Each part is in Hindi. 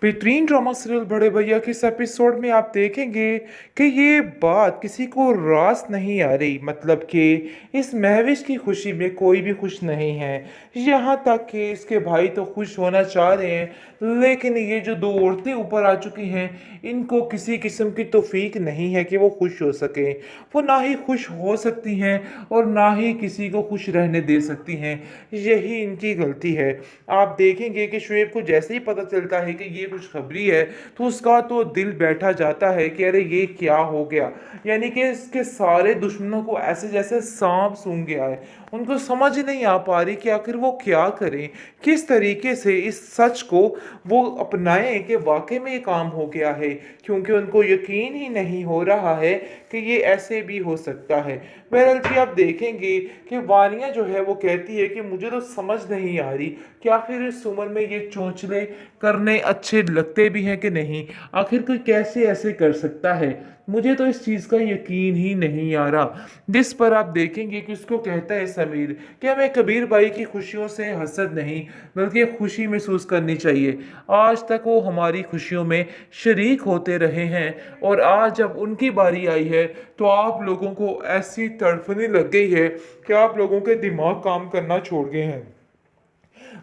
बेहतरीन ड्रामा सीरियल बड़े भैया के इस एपिसोड में आप देखेंगे कि ये बात किसी को रास नहीं आ रही, मतलब कि इस महविश की खुशी में कोई भी खुश नहीं है। यहाँ तक कि इसके भाई तो खुश होना चाह रहे हैं, लेकिन ये जो दो औरतें ऊपर आ चुकी हैं, इनको किसी किस्म की तौफीक नहीं है कि वो खुश हो सके। वो ना ही खुश हो सकती हैं और ना ही किसी को खुश रहने दे सकती हैं। यही इनकी गलती है। आप देखेंगे कि शुएब को जैसे ही पता चलता है कि ये खुशखबरी है, तो उसका तो दिल बैठा जाता है कि अरे ये क्या हो गया। यानी कि इसके सारे दुश्मनों को ऐसे जैसे सांप सूंघ गया है। उनको समझ ही नहीं आ पा रही कि आखिर वो क्या करें, किस तरीके से इस सच को वो अपनाएं कि वाकई में ये काम हो गया है, क्योंकि उनको यकीन ही नहीं हो रहा है कि ये ऐसे भी हो सकता है। बहरहाल जी आप देखेंगे कि वानिया जो है वो कहती है कि मुझे तो समझ नहीं आ रही कि आखिर इस उम्र में ये चोंचले करने अच्छे लगते भी हैं कि नहीं। आखिर कोई कैसे ऐसे कर सकता है, मुझे तो इस चीज़ का यकीन ही नहीं आ रहा। जिस पर आप देखेंगे कि उसको कहता है समीर कि हमें कबीर भाई की खुशियों से हसद नहीं बल्कि खुशी महसूस करनी चाहिए। आज तक वो हमारी खुशियों में शरीक होते रहे हैं, और आज जब उनकी बारी आई है तो आप लोगों को ऐसी तड़फने लग गई है कि आप लोगों के दिमाग काम करना छोड़ गए हैं।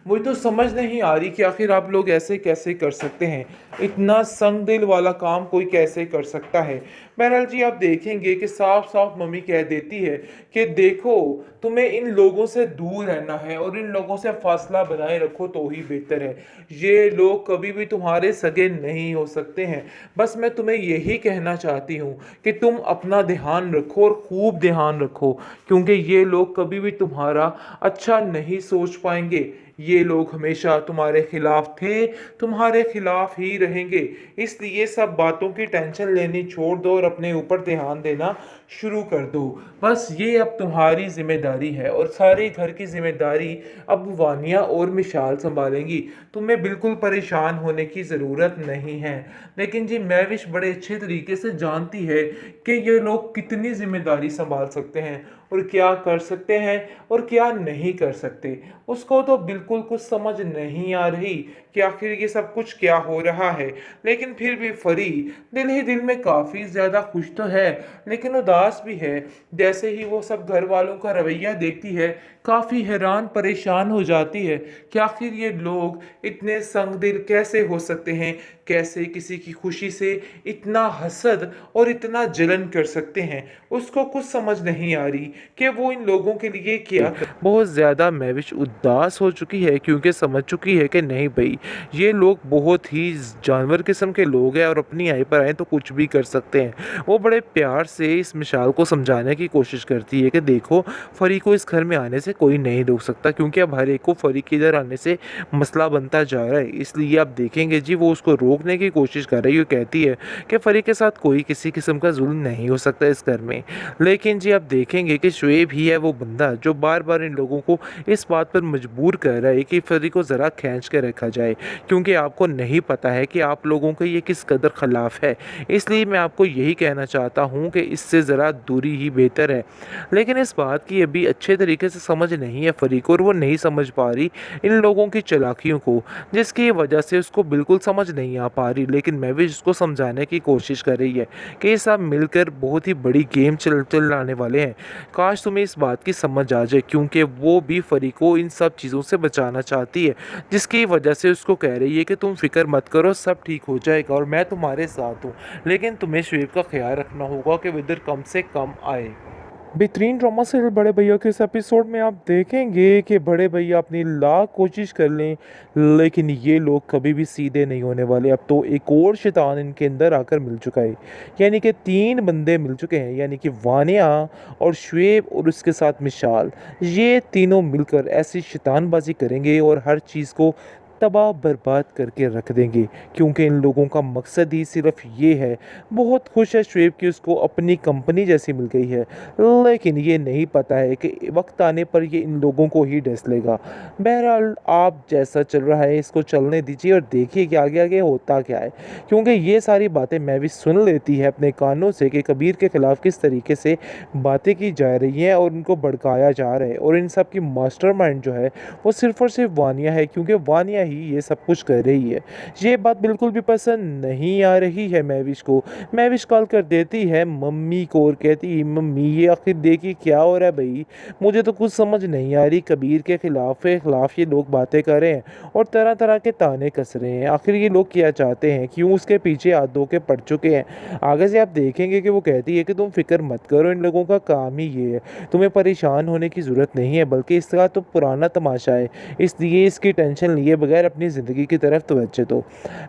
मुझे तो समझ नहीं आ रही कि आखिर आप लोग ऐसे कैसे कर सकते हैं। इतना संग दिल वाला काम कोई कैसे कर सकता है। बहरहाल जी आप देखेंगे कि साफ साफ मम्मी कह देती है कि देखो, तुम्हें इन लोगों से दूर रहना है और इन लोगों से फासला बनाए रखो तो ही बेहतर है। ये लोग कभी भी तुम्हारे सगे नहीं हो सकते हैं। बस मैं तुम्हें यही कहना चाहती हूँ कि तुम अपना ध्यान रखो और खूब ध्यान रखो, क्योंकि ये लोग कभी भी तुम्हारा अच्छा नहीं सोच पाएंगे। ये लोग हमेशा तुम्हारे खिलाफ थे, तुम्हारे खिलाफ ही रहेंगे। इसलिए सब बातों की टेंशन लेनी छोड़ दो और अपने ऊपर ध्यान देना शुरू कर दो। बस ये अब तुम्हारी जिम्मेदारी है और सारे घर की जिम्मेदारी अब वानिया और मिशाल संभालेंगी। तुम्हें बिल्कुल परेशान होने की ज़रूरत नहीं है। लेकिन जी महविश बड़े अच्छे तरीके से जानती है कि ये लोग कितनी जिम्मेदारी संभाल सकते हैं और क्या कर सकते हैं और क्या नहीं कर सकते। उसको तो बिल्कुल कुछ समझ नहीं आ रही कि आखिर ये सब कुछ क्या हो रहा है। लेकिन फिर भी फरी दिल ही दिल में काफ़ी ज़्यादा खुश तो है, लेकिन उदास भी है। जैसे ही वो सब घर वालों का रवैया देखती है, काफ़ी हैरान परेशान हो जाती है कि आखिर ये लोग इतने संगदिल कैसे हो सकते हैं, कैसे किसी की खुशी से इतना हसद और इतना जलन कर सकते हैं। उसको कुछ समझ नहीं आ रही कि वो इन लोगों के लिए क्या बहुत ज़्यादा महविश उदास हो चुकी है, क्योंकि समझ चुकी है कि नहीं भाई, ये लोग बहुत ही जानवर किस्म के लोग हैं और अपनी आई पर आए तो कुछ भी कर सकते हैं। वो बड़े प्यार से इस मिसाल को समझाने की कोशिश करती है कि देखो, फरी को इस घर में आने से कोई नहीं रोक सकता, क्योंकि अब हर एक को फरी के इधर आने से मसला बनता जा रहा है। इसलिए आप देखेंगे जी वो उसको रोकने की कोशिश कर रही है, कहती है कि फरी के साथ कोई किसी किस्म का जुल्म नहीं हो सकता इस घर में। लेकिन जी आप देखेंगे कि शुएब ही है वो बंदा जो बार बार इन लोगों को इस बात पर मजबूर कर रहा है कि फरी को ज़रा खींच के रखा जाए, क्योंकि आपको नहीं पता है कि आप लोगों के ये किस कदर खिलाफ है। इसलिए मैं आपको यही कहना चाहता हूँ कि इससे ज़रा दूरी ही बेहतर है। लेकिन इस बात की अभी अच्छे तरीके से समझ नहीं है फरी को, और वो नहीं समझ पा रही इन लोगों की चालाकियों को, जिसकी वजह से उसको बिल्कुल समझ नहीं आ पा रही। लेकिन मैं भी उसको समझाने की कोशिश कर रही है कि ये सब मिलकर बहुत ही बड़ी गेम चलाने वाले हैं। काश तुम्हें इस बात की समझ आ जाए, क्योंकि वो भी फरी को इन सब चीज़ों से बचाना चाहती है, जिसकी वजह से उसको कह रही है कि तुम फिक्र मत करो, सब ठीक हो जाएगा और मैं तुम्हारे साथ हूँ। लेकिन तुम्हें शुएब का ख्याल रखना होगा कि वो इधर कम से कम आए। बेहतरीन ड्रामा सीरियल बड़े भैया के इस एपिसोड में आप देखेंगे कि बड़े भैया अपनी लाख कोशिश कर लें, लेकिन ये लोग कभी भी सीधे नहीं होने वाले। अब तो एक और शैतान इनके अंदर आकर मिल चुका है, यानी कि तीन बंदे मिल चुके हैं, यानी कि वानिया और शुएब और उसके साथ मिशाल। ये तीनों मिलकर ऐसी शैतानबाजी करेंगे और हर चीज़ को तबाह बर्बाद करके रख देंगे, क्योंकि इन लोगों का मकसद ही सिर्फ ये है। बहुत खुश है शुएब कि उसको अपनी कंपनी जैसी मिल गई है, लेकिन ये नहीं पता है कि वक्त आने पर ये इन लोगों को ही डस लेगा। बहरहाल आप जैसा चल रहा है इसको चलने दीजिए और देखिए कि आगे आगे होता क्या है, क्योंकि ये सारी बातें मैं भी सुन लेती है अपने कानों से कि कबीर के ख़िलाफ़ किस तरीके से बातें की जा रही हैं और उनको भड़काया जा रहा है। और इन सब की मास्टरमाइंड जो है वो सिर्फ और सिर्फ वानिया है, क्योंकि वानिया ही ये सब कुछ कर रही है। ये बात बिल्कुल भी पसंद नहीं आ रही है महविश को। महविश कॉल कर देती है मम्मी को और कहती है मम्मी ये आखिर देखिए क्या हो रहा है भाई, मुझे तो कुछ समझ नहीं आ रही। कबीर के खिलाफ ये लोग बातें कर रहे हैं और तरह तरह के ताने कस रहे हैं। आखिर ये लोग क्या चाहते हैं, क्यों उसके पीछे हाथ धो के पड़ चुके हैं। आगे से आप देखेंगे कि वो कहती है कि तुम फिक्र मत करो, इन लोगों का काम ही ये है, तुम्हें परेशान होने की ज़रूरत नहीं है, बल्कि इसका तो पुराना तमाशा है, इसलिए इसकी टेंशन लिए बगैर अपनी ज़िंदगी की तरफ तवज्जो दो।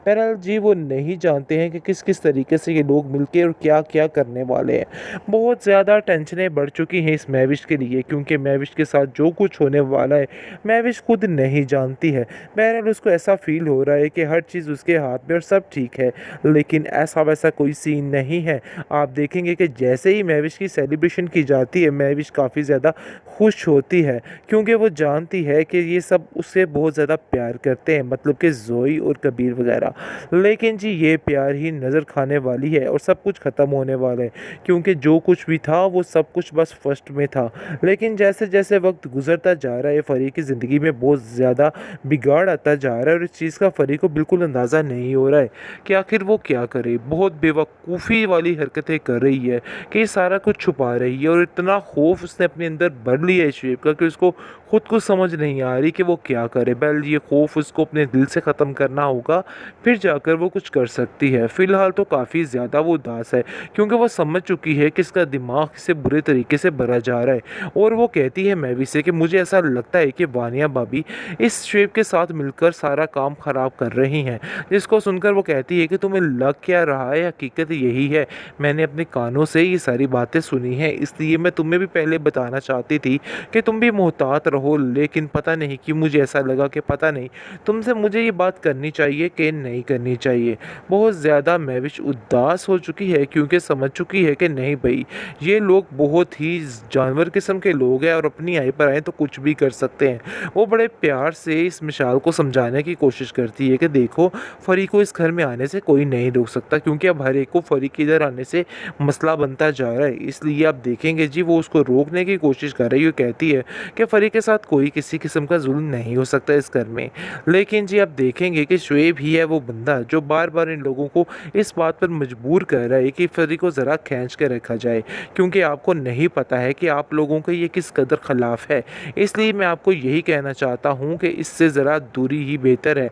बहरहाल जी वो नहीं जानते हैं कि किस किस तरीके से ये लोग मिलके और क्या क्या करने वाले हैं। बहुत ज़्यादा टेंशनें बढ़ चुकी हैं इस महविश के लिए, क्योंकि महविश के साथ जो कुछ होने वाला है महविश खुद नहीं जानती है। बहरहाल उसको ऐसा फील हो रहा है कि हर चीज़ उसके हाथ में और सब ठीक है, लेकिन ऐसा वैसा कोई सीन नहीं है। आप देखेंगे कि जैसे ही महविश की सेलिब्रेशन की जाती है महविश काफ़ी ज़्यादा खुश होती है, क्योंकि वो जानती है कि ये सब उससे बहुत ज़्यादा प्यार करते हैं, मतलब कि ज़ोई और कबीर वगैरह। लेकिन जी ये प्यार ही नज़र खाने वाली है और सब कुछ ख़त्म होने वाला है, क्योंकि जो कुछ भी था वो सब कुछ बस फर्स्ट में था। लेकिन जैसे जैसे वक्त गुजरता जा रहा है फरी की ज़िंदगी में बहुत ज़्यादा बिगाड़ आता जा रहा है और इस चीज़ का फरी को बिल्कुल अंदाज़ा नहीं हो रहा है कि आखिर वो क्या करे। बहुत बेवकूफ़ी वाली हरकतें कर रही है कि सारा कुछ छुपा रही है और इतना खौफ उसने अपने अंदर भर लिया है शेप का कि उसको खुद को समझ नहीं आ रही कि वो क्या करे। बैल ये खौफ उसको अपने दिल से ख़त्म करना होगा, फिर जाकर वो कुछ कर सकती है। फ़िलहाल तो काफ़ी ज़्यादा वो उदास है, क्योंकि वो समझ चुकी है कि इसका दिमाग इससे बुरे तरीके से भरा जा रहा है। और वो कहती है मैवी से कि मुझे ऐसा लगता है कि वानिया भाभी इस शेप के साथ मिलकर सारा काम ख़राब कर रही हैं। जिसको सुनकर वो कहती है कि तुम्हें लग क्या रहा है, हकीकत यही है, मैंने अपने कानों से ये सारी बातें सुनी हैं, इसलिए मैं तुम्हें भी पहले बताना चाहती थी कि तुम भी मोहतात रहो। लेकिन पता नहीं कि मुझे ऐसा लगा कि पता नहीं तुमसे मुझे ये बात करनी चाहिए कि नहीं करनी चाहिए। बहुत ज़्यादा महविश उदास हो चुकी है, क्योंकि समझ चुकी है कि नहीं भाई ये लोग बहुत ही जानवर किस्म के लोग हैं और अपनी आई पर आए तो कुछ भी कर सकते हैं। वो बड़े प्यार से इस मिसाल को समझाने की कोशिश करती है कि देखो फरी को इस घर में आने से कोई नहीं रोक सकता, क्योंकि अब हर एक को फरी के इधर आने से मसला बनता जा रहा है। इसलिए आप देखेंगे जी वो उसको रोकने की कोशिश कर रही है, कहती है कि फरी के साथ कोई किसी किस्म का जुल्म नहीं हो सकता इस घर में। लेकिन जी आप देखेंगे कि शुएब ही है वो बंदा जो बार बार इन लोगों को इस बात पर मजबूर कर रहा है कि फरी को ज़रा खींच के रखा जाए, क्योंकि आपको नहीं पता है कि आप लोगों के ये किस कदर खिलाफ है। इसलिए मैं आपको यही कहना चाहता हूँ कि इससे ज़रा दूरी ही बेहतर है।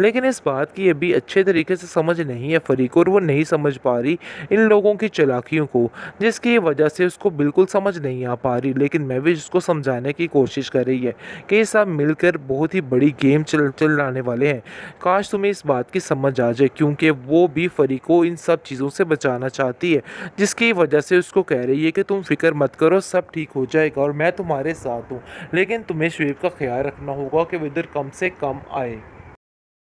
लेकिन इस बात की अभी अच्छे तरीके से समझ नहीं है फरी को, और वो नहीं समझ पा रही इन लोगों की चालाकियों को, जिसकी वजह से उसको बिल्कुल समझ नहीं आ पा रही। लेकिन मैं भी उसको समझाने की कोशिश कर रही है कि ये सब मिलकर बहुत ही बड़ी गेम चलाने वाले हैं। काश तुम्हें इस बात की समझ आ जाए, क्योंकि वो भी फरी को इन सब चीज़ों से बचाना चाहती है, जिसकी वजह से उसको कह रही है कि तुम फिक्र मत करो, सब ठीक हो जाएगा और मैं तुम्हारे साथ हूँ। लेकिन तुम्हें शुएब का ख्याल रखना होगा कि वो इधर कम से कम आए।